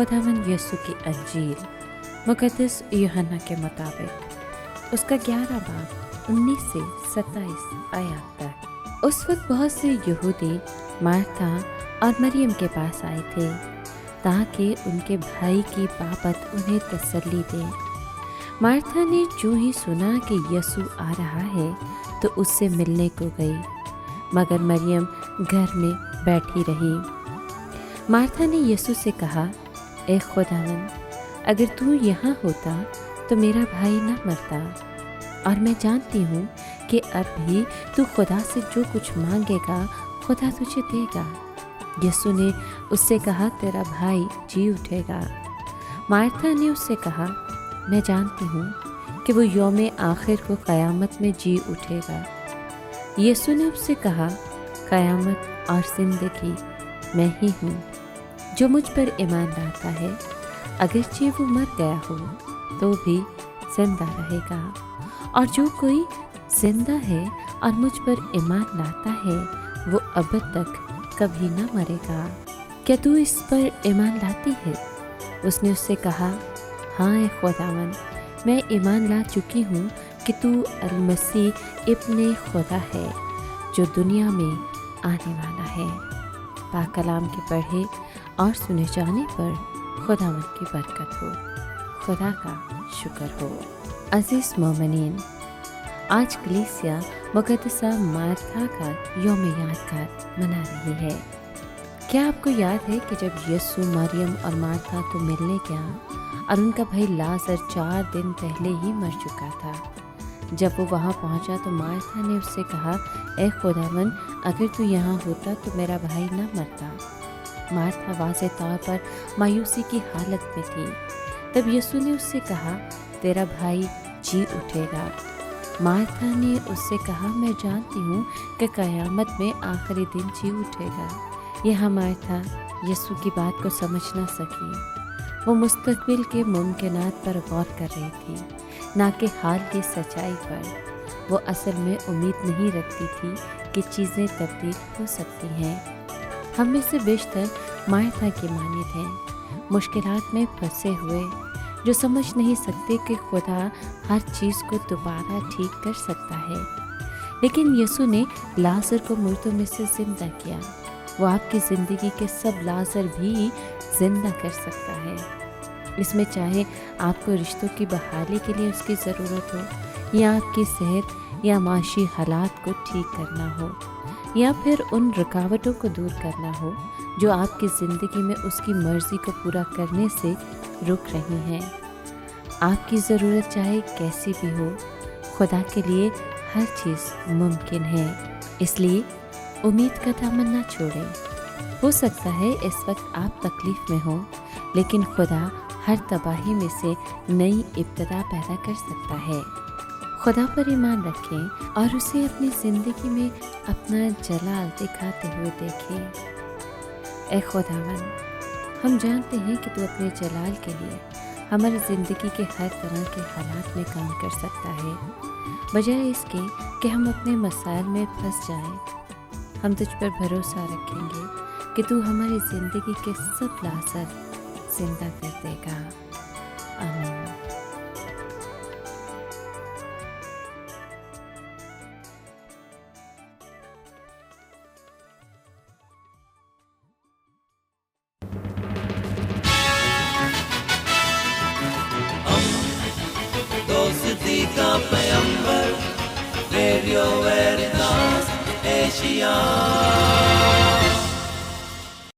खुदावंद यीशु की अंजील मुक़द्दस यूहन्ना के मुताबिक उसका 11 बाब 19 से 27 आयत तक। उस वक्त बहुत से यहूदी मार्था और मरियम के पास आए थे ताकि उनके भाई की बाबत उन्हें तसल्ली दे। मार्था ने जो ही सुना कि यीशु आ रहा है तो उससे मिलने को गई, मगर मरियम घर में बैठी रही। मार्था ने यीशु से कहा, ए खुदावंद, अगर तू यहाँ होता तो मेरा भाई न मरता, और मैं जानती हूँ कि अब भी तू खुदा से जो कुछ मांगेगा खुदा तुझे देगा। यीशु ने उससे कहा, तेरा भाई जी उठेगा। मार्था ने उससे कहा, मैं जानती हूँ कि वो यौम आखिर को क़यामत में जी उठेगा। यीशु ने उससे कहा, क़यामत और ज़िंदगी मैं ही हूँ। जो मुझ पर ईमान लाता है, अगरचे वो मर गया हो तो भी जिंदा रहेगा, और जो कोई जिंदा है और मुझ पर ईमान लाता है वो अब तक कभी न मरेगा। क्या तू इस पर ईमान लाती है? उसने उससे कहा, हाँ ए खुदावंद, मैं ईमान ला चुकी हूँ कि तू अल-मसीह इब्ने खुदा है जो दुनिया में आने वाला है। पाक कलाम के पढ़े और सुने जाने पर खुदावंद की बरकत हो, खुदा का शुक्र हो। अज़ीज़ मोमिनीन, आज कलीसिया मुक़द्दसा मार्था का यौम यादगार मना रही है। क्या आपको याद है कि जब यीशु मरियम और मार्था को मिलने गया और उनका भाई लाज़र 4 दिन पहले ही मर चुका था, जब वो वहाँ पहुँचा तो मार्था ने उससे कहा, ए खुदावंद, अगर तू यहाँ होता तो मेरा भाई न मरता। मार्था वाज़े तौर पर मायूसी की हालत में थी। तब यीशु ने उससे कहा, तेरा भाई जी उठेगा। मार्था ने उससे कहा, मैं जानती हूँ कि क़यामत में आखिरी दिन जी उठेगा। यह मार्था यीशु की बात को समझ ना सकी। वो मुस्तक़बिल के मुमकिनात पर गौर कर रही थी, ना कि हाल की सच्चाई पर। वो असल में उम्मीद नहीं रखती थी कि चीज़ें तब्दील हो सकती हैं। हम में से बेशतर मार्था की मानित हैं, मुश्किलात में फंसे हुए, जो समझ नहीं सकते कि खुदा हर चीज़ को दोबारा ठीक कर सकता है। लेकिन यीशु ने लाज़र को मुर्दों में से ज़िंदा किया। वो आपकी ज़िंदगी के सब लाज़र भी ज़िंदा कर सकता है। इसमें चाहे आपको रिश्तों की बहाली के लिए उसकी ज़रूरत हो, या आपकी सेहत या माशी हालात को ठीक करना हो, या फिर उन रुकावटों को दूर करना हो जो आपकी ज़िंदगी में उसकी मर्ज़ी को पूरा करने से रुक रही हैं। आपकी ज़रूरत चाहे कैसी भी हो, खुदा के लिए हर चीज़ मुमकिन है। इसलिए उम्मीद का दामन ना छोड़ें। हो सकता है इस वक्त आप तकलीफ़ में हो, लेकिन खुदा हर तबाही में से नई इब्तिदा पैदा कर सकता है। खुदा पर ईमान रखें और उसे अपनी ज़िंदगी में अपना जलाल दिखाते हुए देखें। ए खुदावंद, हम जानते हैं कि तू अपने जलाल के लिए हमारी ज़िंदगी के हर तरह के हालात में काम कर सकता है। बजाय इसके कि हम अपने मसाइल में फंस जाएं, हम तुझ पर भरोसा रखेंगे कि तू हमारी ज़िंदगी के सब लाज़र ज़िंदा कर देगा। आमीन। दोस्ती का पैगंबर, रेडियो वेरितास एशिया।